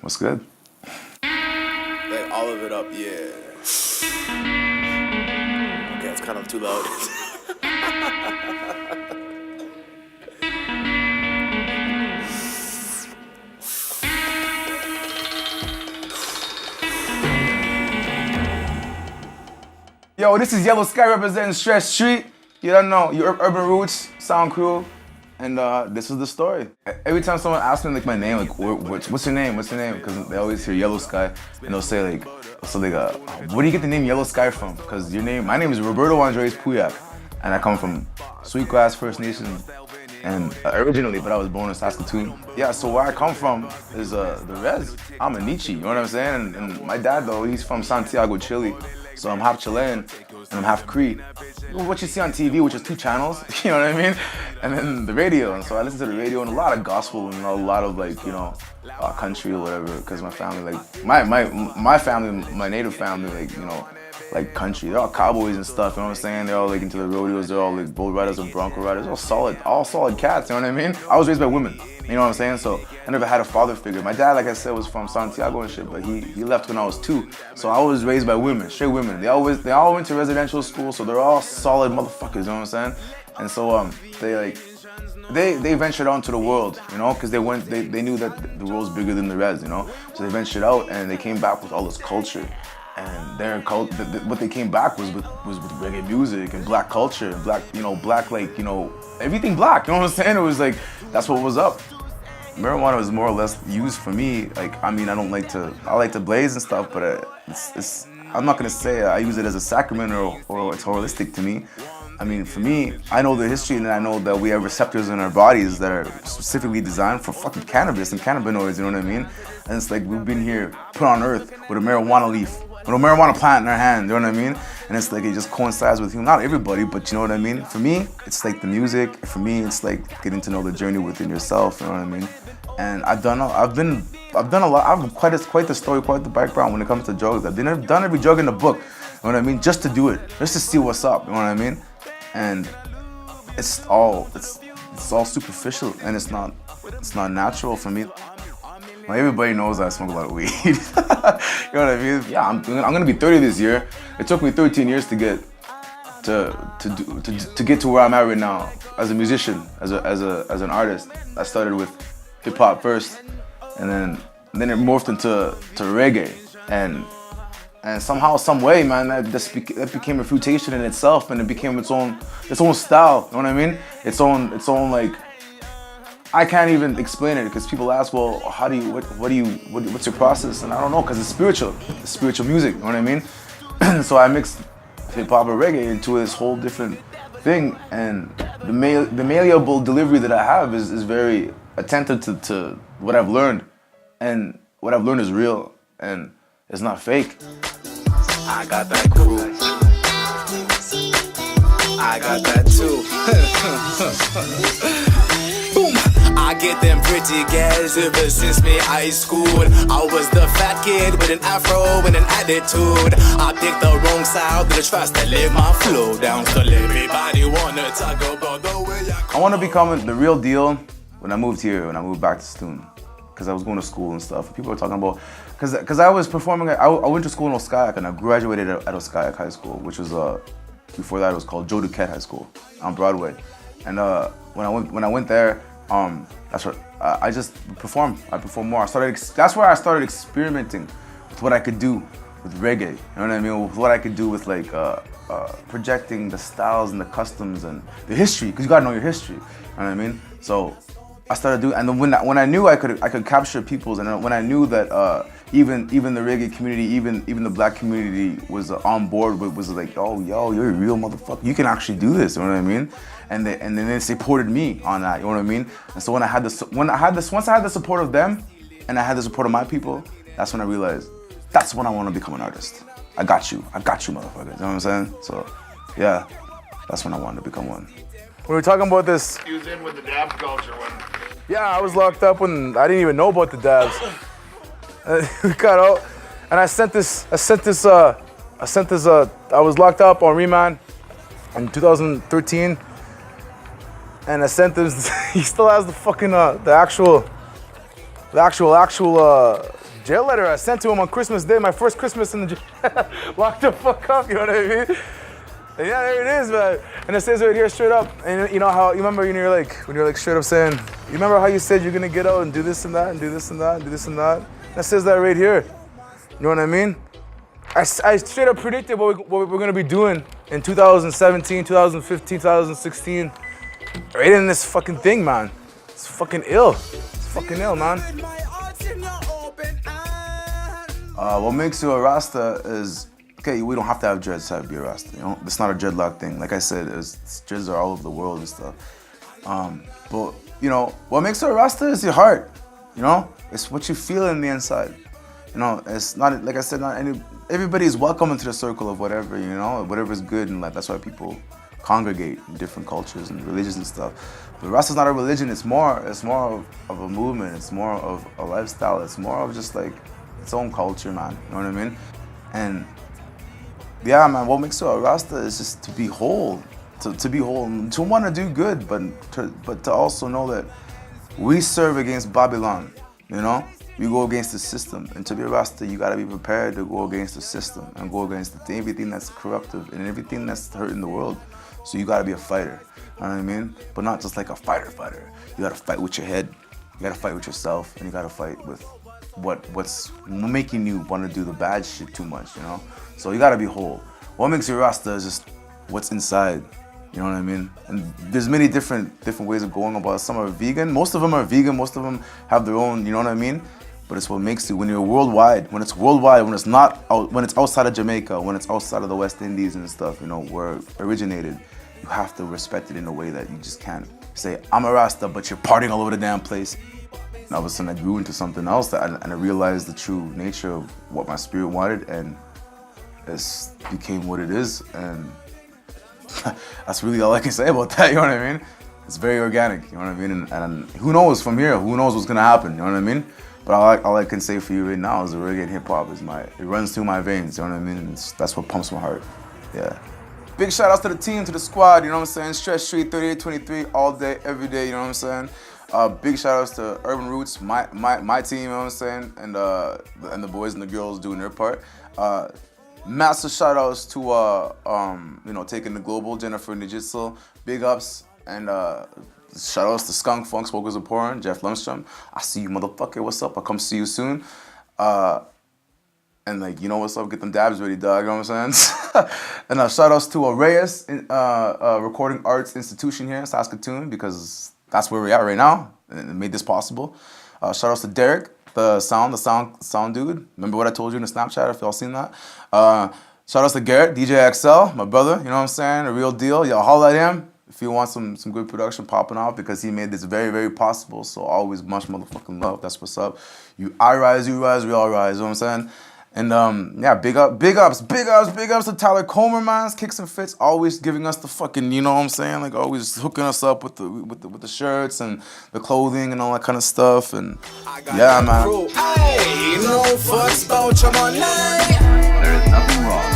What's good? Like all of it up, yeah. Okay, it's kind of too loud. Yo, this is Yellowsky representing Stress Street. You don't know, your Urban Roots, Sound Crew, and this is the story. Every time someone asks me like my name, like what's your name? What's your name? Because they always hear Yellowsky, and they'll say like, where do you get the name Yellowsky from? Because my name is Roberto Andres Puyak, and I come from Sweetgrass First Nation, and originally, but I was born in Saskatoon. Yeah, so where I come from is the res. I'm a Nietzsche, you know what I'm saying? And my dad though, he's from Santiago, Chile. So I'm half Chilean and I'm half Cree. What you see on TV, which is 2 channels, you know what I mean? And then the radio, and so I listen to the radio and a lot of gospel and a lot of like, you know, country or whatever, because my family, like, my family, my native family, like, you know, like country. They're all cowboys and stuff, you know what I'm saying? They're all like into the rodeos, they're all like bull riders and bronco riders, all solid cats, you know what I mean? I was raised by women, you know what I'm saying? So I never had a father figure. My dad, like I said, was from Santiago and shit, but he left when I was 2. So I was raised by women, straight women. They all went to residential school, so they're all solid motherfuckers, you know what I'm saying? And so they ventured out into the world, you know, because they knew that the world's bigger than the res, you know? So they ventured out and they came back with all this culture. And what they came back was with reggae music and black culture and black like, you know, everything black, you know what I'm saying? It was like, that's what was up. Marijuana was more or less used for me. Like, I mean, I like to blaze and stuff, but I'm not gonna say I use it as a sacrament or it's holistic to me. I mean, for me, I know the history and I know that we have receptors in our bodies that are specifically designed for fucking cannabis and cannabinoids, you know what I mean? And it's like we've been here, put on earth with a marijuana leaf, with a marijuana plant in our hand, you know what I mean? And it's like it just coincides with you, not everybody, but you know what I mean? For me, it's like the music. For me, it's like getting to know the journey within yourself, you know what I mean? And I've done a lot. I've quite the story, quite the background when it comes to drugs. I've done every drug in the book, you know what I mean? Just to do it, just to see what's up, you know what I mean? And it's all superficial, and it's not natural for me. Like, everybody knows I smoke a lot of weed. You know what I mean? Yeah, I'm gonna be 30 this year. It took me 13 years to get to get to where I'm at right now as a musician, as an artist. I started with hip hop first, and then it morphed into reggae, and somehow, some way, man, that became a fruitation in itself, and it became its own style. You know what I mean? Its own like. I can't even explain it because people ask, well, what's your process? And I don't know, because it's spiritual music. You know what I mean? So I mixed hip hop and reggae into this whole different thing, and the malleable delivery that I have is very attentive to what I've learned, and what I've learned is real and it's not fake. I got that crew. I got that too. Boom. I get them pretty gals ever since me high school. I was the fat kid with an afro and an attitude. I picked the wrong side, but I trust to let my flow down. So everybody wanna talk about the way I want to become the real deal when I moved here, when I moved back to Saskatoon. Because I was going to school and stuff. People were talking about, because I was performing, I went to school in Oskayak, and I graduated at Oskayak High School, which was, before that it was called Joe Duquette High School on Broadway. And when I went there, that's what I just performed. I performed more. That's where I started experimenting with what I could do with reggae. You know what I mean? With what I could do with like projecting the styles and the customs and the history, because you gotta know your history. You know what I mean? So I started doing, and then when I knew I could capture people's, and when I knew that even the reggae community, even the black community was on board, was like, oh yo, you're a real motherfucker. You can actually do this. You know what I mean? And then they supported me on that. You know what I mean? And so once I had the support of them, and I had the support of my people, that's when I realized that's when I want to become an artist. I got you, motherfuckers. You know what I'm saying? So yeah, that's when I wanted to become one. We were talking about this. He was in with the dab culture when. Yeah, I was locked up when I didn't even know about the dabs. We got out, and I was locked up on remand in 2013, and I sent this. He still has the fucking the actual jail letter I sent to him on Christmas Day, my first Christmas in the jail. Locked the fuck up, you know what I mean? And yeah, there it is, man. And it says right here straight up. And you know how, you remember when you're like straight up saying, you remember how you said you're gonna get out and do this and that and do this and that and do this and that? That says that right here. You know what I mean? I straight up predicted what we're gonna be doing in 2017, 2015, 2016. Right in this fucking thing, man. It's fucking ill. It's fucking ill, man. What makes you a Rasta is, okay, we don't have to have dreads to be a Rasta, you know? It's not a dreadlock thing. Like I said, dreads are all over the world and stuff. But, you know, what makes you a Rasta is your heart, you know? It's what you feel in the inside. You know, it's not, like I said, everybody is welcome into the circle of whatever, you know, whatever's good in life. That's why people congregate in different cultures and religions and stuff. But Rasta's not a religion, it's more of a movement, it's more of a lifestyle, it's more of just like its own culture, man, you know what I mean? And yeah, man, what makes you a Rasta is just to be whole, to be whole, and to want to do good, but to also know that we serve against Babylon, you know? We go against the system, and to be a Rasta, you gotta be prepared to go against the system and go against everything that's corruptive and everything that's hurting the world. So you gotta be a fighter, you know what I mean? But not just like a fighter. You gotta fight with your head, you gotta fight with yourself, and you gotta fight with what's making you want to do the bad shit too much, you know? So you gotta be whole. What makes you a Rasta is just what's inside, you know what I mean? And there's many different ways of going about it. Some are vegan, most of them are vegan, most of them have their own, you know what I mean? But it's what makes you, when you're worldwide, when it's outside of Jamaica, when it's outside of the West Indies and stuff, you know, where it originated, you have to respect it in a way that you just can't say, I'm a Rasta, but you're partying all over the damn place. And all of a sudden I grew into something else and I realized the true nature of what my spirit wanted, and it became what it is, and that's really all I can say about that, you know what I mean? It's very organic, you know what I mean? And who knows from here, who knows what's gonna happen, you know what I mean? But all I can say for you right now is the reggae and hip hop it runs through my veins, you know what I mean? And that's what pumps my heart, yeah. Big shout outs to the team, to the squad, you know what I'm saying? Stress Street, 3823, all day, every day, you know what I'm saying? Big shout outs to Urban Roots, my team, you know what I'm saying? And the boys and the girls doing their part. Massive shout outs to, you know, Taking the Global, Jennifer and Nijitzel, big ups, and shout outs to Skunk, Funk, Smokers of Porn, Jeff Lundstrom. I see you, motherfucker, what's up? I'll come see you soon. And like, you know what's up, get them dabs ready, dog, you know what I'm saying? And shout outs to Reyes, Recording Arts Institution here in Saskatoon, because that's where we're at right now, and it made this possible. Shout outs to Derrick, the sound dude. Remember what I told you in the Snapchat, if y'all seen that? Shout outs to Garret, DJ EXL, my brother, you know what I'm saying? A real deal, y'all holla at him if you want some good production popping off, because he made this very, very possible. So always much motherfucking love, that's what's up. I rise, you rise, we all rise, you know what I'm saying? And yeah, big ups to Tyler Comer, man. Kicks and Fits, always giving us the fucking, you know what I'm saying? Like always hooking us up with the shirts and the clothing and all that kind of stuff. And yeah, man. Hey, no fucks about your money. There is nothing wrong